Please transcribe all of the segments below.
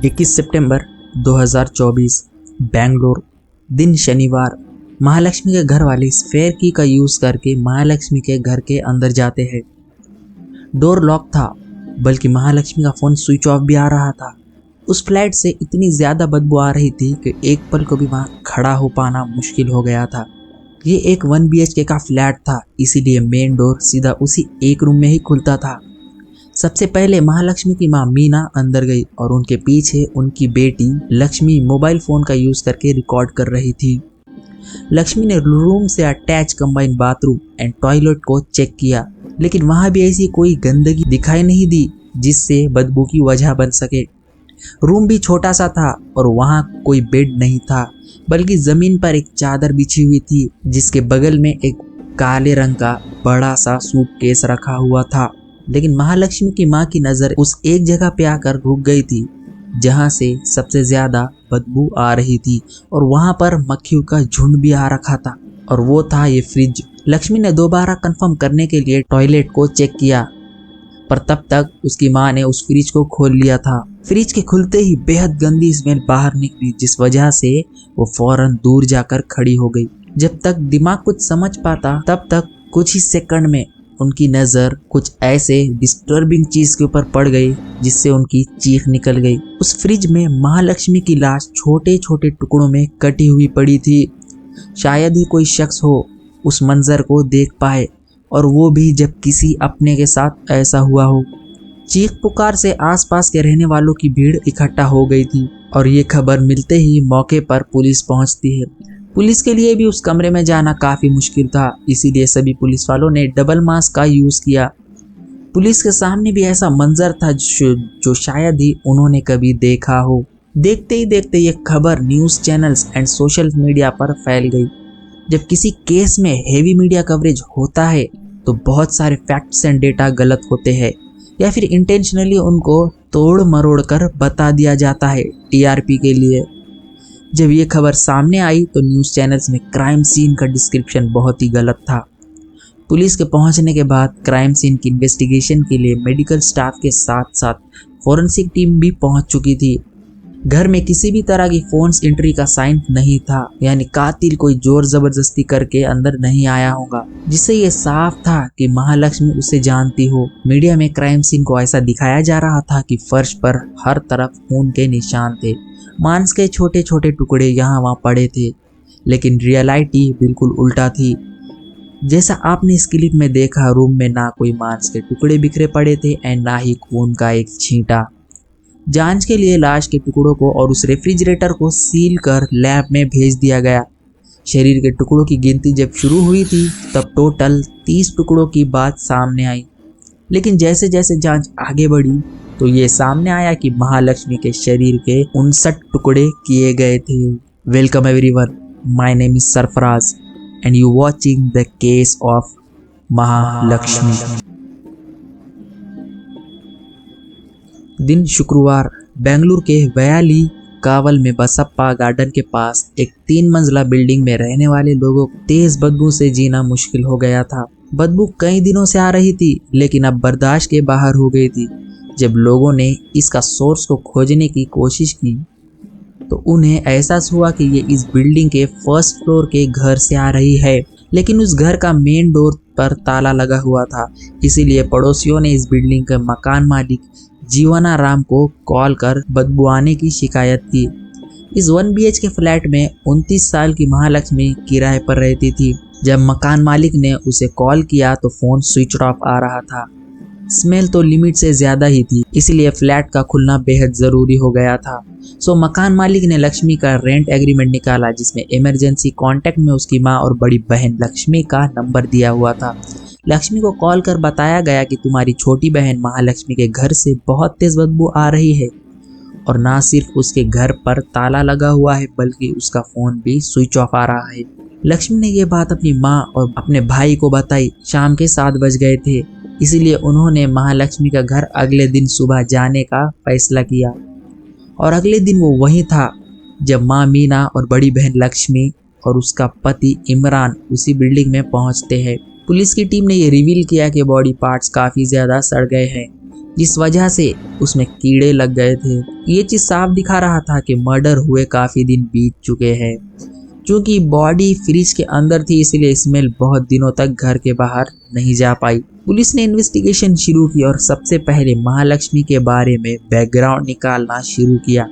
21 सितंबर 2024 बेंगलोर। दिन शनिवार। महालक्ष्मी के घर वाले स्पेयर की का यूज़ करके महालक्ष्मी के घर के अंदर जाते हैं। डोर लॉक था, बल्कि महालक्ष्मी का फ़ोन स्विच ऑफ भी आ रहा था। उस फ्लैट से इतनी ज़्यादा बदबू आ रही थी कि एक पल को भी वहाँ खड़ा हो पाना मुश्किल हो गया था। ये एक 1 BHK का फ्लैट था, इसीलिए मेन डोर सीधा उसी एक रूम में ही खुलता था। सबसे पहले महालक्ष्मी की मां मीना अंदर गई और उनके पीछे उनकी बेटी लक्ष्मी मोबाइल फ़ोन का यूज़ करके रिकॉर्ड कर रही थी। लक्ष्मी ने रूम से attach combined bathroom and toilet को चेक किया, लेकिन वहां भी ऐसी कोई गंदगी दिखाई नहीं दी जिससे बदबू की वजह बन सके। रूम भी छोटा सा था और वहां कोई बेड नहीं था, बल्कि ज़मीन पर एक चादर बिछी हुई थी जिसके बगल में एक काले रंग का बड़ा सा सूटकेस रखा हुआ था। लेकिन महालक्ष्मी की मां की नज़र उस एक जगह पे आकर रुक गई थी जहां से सबसे ज़्यादा बदबू आ रही थी, और वहां पर मक्खियों का झुंड भी आ रखा था, और वो था ये फ्रिज। लक्ष्मी ने दोबारा कंफर्म करने के लिए टॉयलेट को चेक किया, पर तब तक उसकी मां ने उस फ्रिज को खोल लिया था। फ्रिज के खुलते ही बेहद गंदी स्मेल बाहर निकली, जिस वजह से वो फौरन दूर जाकर खड़ी हो गई। जब तक दिमाग कुछ समझ पाता तब तक कुछ ही सेकंड में उनकी नज़र कुछ ऐसे डिस्टर्बिंग चीज़ के ऊपर पड़ गई जिससे उनकी चीख निकल गई। उस फ्रिज में महालक्ष्मी की लाश छोटे छोटे टुकड़ों में कटी हुई पड़ी थी। शायद ही कोई शख्स हो उस मंजर को देख पाए, और वो भी जब किसी अपने के साथ ऐसा हुआ हो। चीख पुकार से आसपास के रहने वालों की भीड़ इकट्ठा हो गई थी, और ये खबर मिलते ही मौके पर पुलिस पहुंचती है। पुलिस के लिए भी उस कमरे में जाना काफ़ी मुश्किल था, इसीलिए सभी पुलिस वालों ने डबल मास्क का यूज़ किया। पुलिस के सामने भी ऐसा मंजर था जो शायद ही उन्होंने कभी देखा हो। देखते ही देखते ये खबर news channels and social media पर फैल गई। जब किसी केस में हेवी मीडिया कवरेज होता है तो बहुत सारे फैक्ट्स एंड डेटा गलत होते हैं, या फिर इंटेंशनली उनको तोड़ मरोड़ कर बता दिया जाता है TRP के लिए। जब ये खबर सामने आई तो न्यूज़ चैनल्स में क्राइम सीन का डिस्क्रिप्शन बहुत ही गलत था। पुलिस के पहुंचने के बाद क्राइम सीन की इन्वेस्टिगेशन के लिए मेडिकल स्टाफ के साथ साथ फॉरेंसिक टीम भी पहुंच चुकी थी। घर में किसी भी तरह की फोन्स एंट्री का साइन नहीं था, यानी कातिल कोई जोर जबरदस्ती करके अंदर नहीं आया होगा, जिससे ये साफ था कि महालक्ष्मी उसे जानती हो। मीडिया में क्राइम सीन को ऐसा दिखाया जा रहा था कि फर्श पर हर तरफ खून के निशान थे, मांस के छोटे छोटे टुकड़े यहाँ वहाँ पड़े थे, लेकिन रियलिटी बिल्कुल उल्टा थी। जैसा आपने इस क्लिप में देखा, रूम में ना कोई मांस के टुकड़े बिखरे पड़े थे एंड ना ही खून का एक छींटा। जांच के लिए लाश के टुकड़ों को और उस रेफ्रिजरेटर को सील कर लैब में भेज दिया गया। शरीर के टुकड़ों की गिनती जब शुरू हुई थी तब टोटल 30 टुकड़ों की बात सामने आई, लेकिन जैसे जैसे जांच आगे बढ़ी तो ये सामने आया कि महालक्ष्मी के शरीर के 59 टुकड़े किए गए थे। Welcome everyone, my name is Sarfaraz and you watching the case of Mahalakshmi. दिन शुक्रवार। बेंगलुरु के वयाली कावल में बसप्पा गार्डन के पास एक 3 मंजिला बिल्डिंग में रहने वाले लोगों को तेज बदबू से जीना मुश्किल हो गया था। बदबू कई दिनों से आ रही थी, लेकिन अब बर्दाश्त के बाहर हो गई थी। जब लोगों ने इसका सोर्स को खोजने की कोशिश की तो उन्हें एहसास हुआ कि ये इस बिल्डिंग के फर्स्ट फ्लोर के घर से आ रही है, लेकिन उस घर का मेन डोर पर ताला लगा हुआ था। इसीलिए पड़ोसियों ने इस बिल्डिंग के मकान मालिक जीवनाराम को कॉल कर बदबू आने की शिकायत की। इस 1 BHK फ्लैट में 29 साल की महालक्ष्मी किराए पर रहती थी। जब मकान मालिक ने उसे कॉल किया तो फ़ोन स्विच ऑफ आ रहा था। स्मेल तो लिमिट से ज़्यादा ही थी, इसलिए फ्लैट का खुलना बेहद ज़रूरी हो गया था। सो मकान मालिक ने लक्ष्मी का रेंट एग्रीमेंट निकाला, जिसमें इमरजेंसी कांटेक्ट में उसकी मां और बड़ी बहन लक्ष्मी का नंबर दिया हुआ था। लक्ष्मी को कॉल कर बताया गया कि तुम्हारी छोटी बहन महालक्ष्मी के घर से बहुत तेज बदबू आ रही है, और ना सिर्फ उसके घर पर ताला लगा हुआ है बल्कि उसका फ़ोन भी स्विच ऑफ आ रहा है। लक्ष्मी ने ये बात अपनी माँ और अपने भाई को बताई। शाम के 7 बज गए थे, इसीलिए उन्होंने महालक्ष्मी का घर अगले दिन सुबह जाने का फैसला किया, और अगले दिन वो वहीं था जब माँ मीना और बड़ी बहन लक्ष्मी और उसका पति इमरान उसी बिल्डिंग में पहुंचते हैं। पुलिस की टीम ने ये रिवील किया कि बॉडी पार्ट्स काफ़ी ज़्यादा सड़ गए हैं, जिस वजह से उसमें कीड़े लग गए थे। ये चीज साफ दिखा रहा था कि मर्डर हुए काफी दिन बीत चुके हैं। क्योंकि बॉडी फ्रिज के अंदर थी इसलिए स्मेल बहुत दिनों तक घर के बाहर नहीं जा पाई। पुलिस ने इन्वेस्टिगेशन शुरू की और सबसे पहले महालक्ष्मी के बारे में बैकग्राउंड निकालना शुरू किया।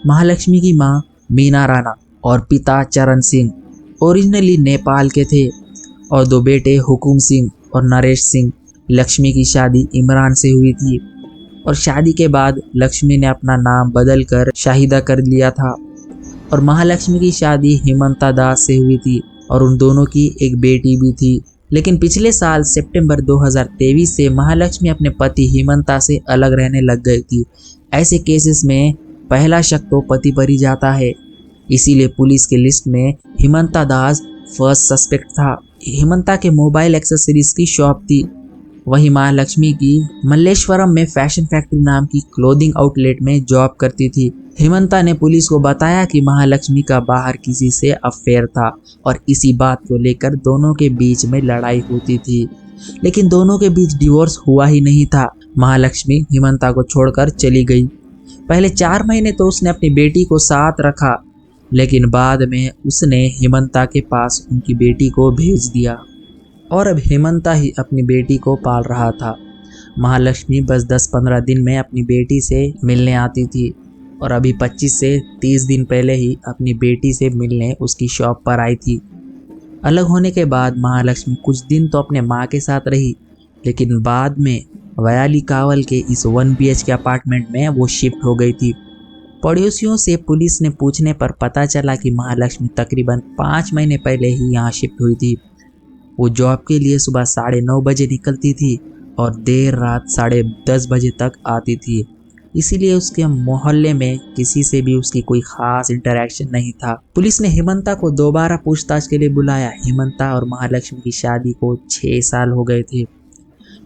महालक्ष्मी की मां मीना राणा और पिता चरण सिंह ओरिजिनली नेपाल के थे और 2 बेटे हुकुम सिंह और नरेश सिंह। लक्ष्मी की शादी इमरान से हुई थी और शादी के बाद लक्ष्मी ने अपना नाम बदलकर शाहिदा कर लिया था। और महालक्ष्मी की शादी हेमंता दास से हुई थी और उन दोनों की एक बेटी भी थी। लेकिन पिछले साल सितंबर 2023 से महालक्ष्मी अपने पति हेमंता से अलग रहने लग गई थी। ऐसे केसेस में पहला शक तो पति पर ही जाता है, इसीलिए पुलिस की लिस्ट में हेमंता दास फर्स्ट सस्पेक्ट था। हेमंता के मोबाइल एक्सेसरीज की शॉप थी। वही महालक्ष्मी की मल्लेश्वरम में फैशन फैक्ट्री नाम की क्लोथिंग आउटलेट में जॉब करती थी। हेमंता ने पुलिस को बताया कि महालक्ष्मी का बाहर किसी से अफेयर था और इसी बात को लेकर दोनों के बीच में लड़ाई होती थी। लेकिन दोनों के बीच डिवोर्स हुआ ही नहीं था। महालक्ष्मी हेमंता को छोड़कर चली गई। पहले 4 महीने तो उसने अपनी बेटी को साथ रखा, लेकिन बाद में उसने हेमंता के पास उनकी बेटी को भेज दिया और अब हेमंता ही अपनी बेटी को पाल रहा था। महालक्ष्मी बस 10-15 दिन में अपनी बेटी से मिलने आती थी और अभी 25 से 30 दिन पहले ही अपनी बेटी से मिलने उसकी शॉप पर आई थी। अलग होने के बाद महालक्ष्मी कुछ दिन तो अपने माँ के साथ रही, लेकिन बाद में वयाली कावल के इस 1 BHK अपार्टमेंट में वो शिफ्ट हो गई थी। पड़ोसियों से पुलिस ने पूछने पर पता चला कि महालक्ष्मी तकरीबन 5 महीने पहले ही यहाँ शिफ्ट हुई थी। वो जॉब के लिए सुबह 9:30 बजे निकलती थी और देर रात 10:30 बजे तक आती थी। इसीलिए उसके मोहल्ले में किसी से भी उसकी कोई खास इंटरेक्शन नहीं था। पुलिस ने हेमंता को दोबारा पूछताछ के लिए बुलाया। हेमंता और महालक्ष्मी की शादी को 6 साल हो गए थे,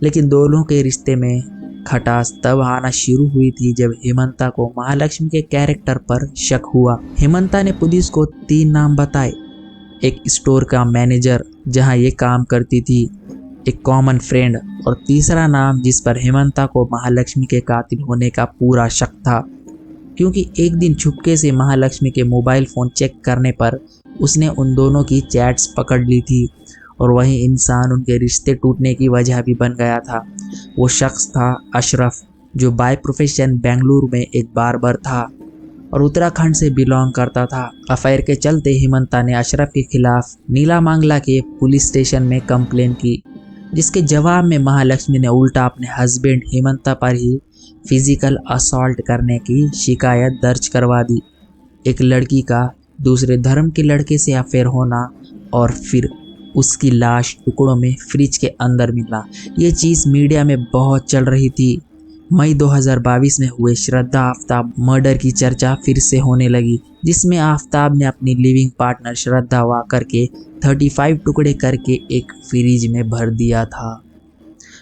लेकिन दोनों के रिश्ते में खटास तब आना शुरू हुई थी जब हेमंता को महालक्ष्मी के कैरेक्टर पर शक हुआ। हेमंता ने पुलिस को 3 नाम बताए। एक स्टोर का मैनेजर जहां ये काम करती थी, एक कॉमन फ्रेंड और तीसरा नाम जिस पर हेमंता को महालक्ष्मी के कातिल होने का पूरा शक था। क्योंकि एक दिन छुपके से महालक्ष्मी के मोबाइल फ़ोन चेक करने पर उसने उन दोनों की चैट्स पकड़ ली थी और वही इंसान उनके रिश्ते टूटने की वजह भी बन गया था। वो शख्स था अशरफ, जो बाय प्रोफेशन बेंगलुरु में एक बार्बर था और उत्तराखंड से बिलोंग करता था। अफेयर के चलते हेमंता ने अशरफ के खिलाफ नीला मांगला के पुलिस स्टेशन में कंप्लेन की, जिसके जवाब में महालक्ष्मी ने उल्टा अपने हस्बैंड हेमंता पर ही फिजिकल असॉल्ट करने की शिकायत दर्ज करवा दी। एक लड़की का दूसरे धर्म के लड़के से अफेयर होना और फिर उसकी लाश टुकड़ों में फ्रिज के अंदर मिलना, ये चीज़ मीडिया में बहुत चल रही थी। मई 2022 में हुए श्रद्धा आफ्ताब मर्डर की चर्चा फिर से होने लगी, जिसमें आफ्ताब ने अपनी लिविंग पार्टनर श्रद्धा वाकर के 35 टुकड़े करके एक फ्रिज में भर दिया था।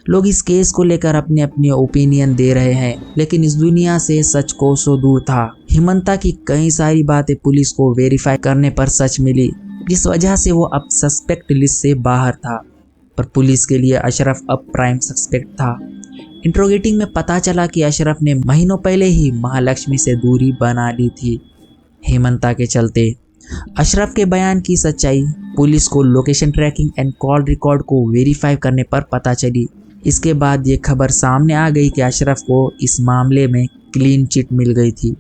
लोग इस केस को लेकर अपने अपने ओपिनियन दे रहे हैं, लेकिन इस दुनिया से सच कोसों दूर था। हेमंता की कई सारी बातें पुलिस को वेरीफाई करने पर सच मिली, जिस वजह से वो अब सस्पेक्ट लिस्ट से बाहर था। पर पुलिस के लिए अशरफ अब प्राइम सस्पेक्ट था। इंट्रोगेटिंग में पता चला कि अशरफ ने महीनों पहले ही महालक्ष्मी से दूरी बना ली थी हेमंता के चलते। अशरफ के बयान की सच्चाई पुलिस को location tracking and call record को वेरीफाई करने पर पता चली। इसके बाद ये खबर सामने आ गई कि अशरफ को इस मामले में क्लीन चिट मिल गई थी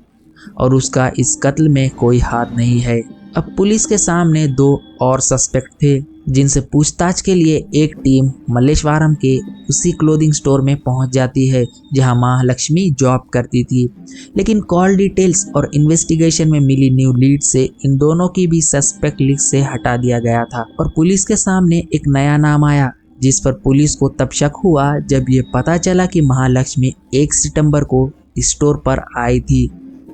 और उसका इस कत्ल में कोई हाथ नहीं है। अब पुलिस के सामने 2 और सस्पेक्ट थे, जिनसे पूछताछ के लिए एक टीम मल्लेश्वरम के उसी क्लोथिंग स्टोर में पहुंच जाती है जहां महालक्ष्मी जॉब करती थी। लेकिन कॉल डिटेल्स और इन्वेस्टिगेशन में मिली न्यू लीड से इन दोनों की भी सस्पेक्ट लिस्ट से हटा दिया गया था और पुलिस के सामने एक नया नाम आया, जिस पर पुलिस को तब शक हुआ जब ये पता चला कि महालक्ष्मी 1 सितंबर को स्टोर पर आई थी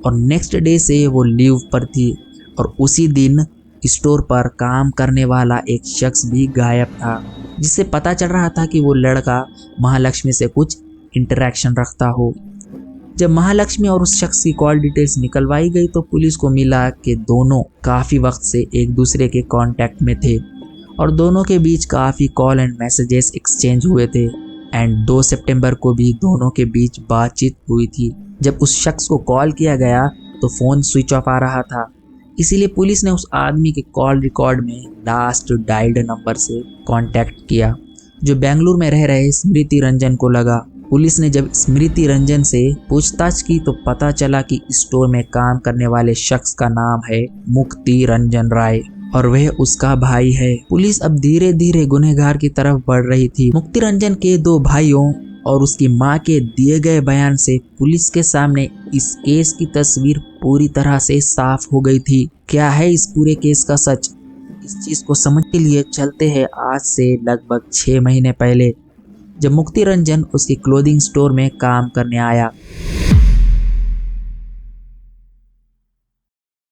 और नेक्स्ट डे से वो लीव पर थी और उसी दिन स्टोर पर काम करने वाला एक शख्स भी गायब था, जिससे पता चल रहा था कि वो लड़का महालक्ष्मी से कुछ इंटरेक्शन रखता हो। जब महालक्ष्मी और उस शख्स की कॉल डिटेल्स निकलवाई गई तो पुलिस को मिला कि दोनों काफ़ी वक्त से एक दूसरे के कांटेक्ट में थे और दोनों के बीच काफ़ी कॉल एंड मैसेजेस एक्सचेंज हुए थे। एंड 2 सितंबर को भी दोनों के बीच बातचीत हुई थी। जब उस शख्स को कॉल किया गया तो फ़ोन स्विच ऑफ आ रहा था, इसीलिए पुलिस ने उस आदमी के कॉल रिकॉर्ड में लास्ट डायल्ड नंबर से कांटेक्ट किया, जो बेंगलुरु में रह रहे स्मृति रंजन को लगा। पुलिस ने जब स्मृति रंजन से पूछताछ की तो पता चला कि स्टोर में काम करने वाले शख्स का नाम है मुक्ति रंजन राय और वह उसका भाई है। पुलिस अब धीरे धीरे गुनहगार की तरफ बढ़ रही थी। मुक्ति रंजन के 2 भाइयों और उसकी मां के दिए गए बयान से पुलिस के सामने इस केस की तस्वीर पूरी तरह से साफ हो गई थी। क्या है इस पूरे केस का सच, इस चीज को समझने के लिए चलते हैं आज से लगभग 6 महीने पहले, जब मुक्ति रंजन उसकी क्लोथिंग स्टोर में काम करने आया।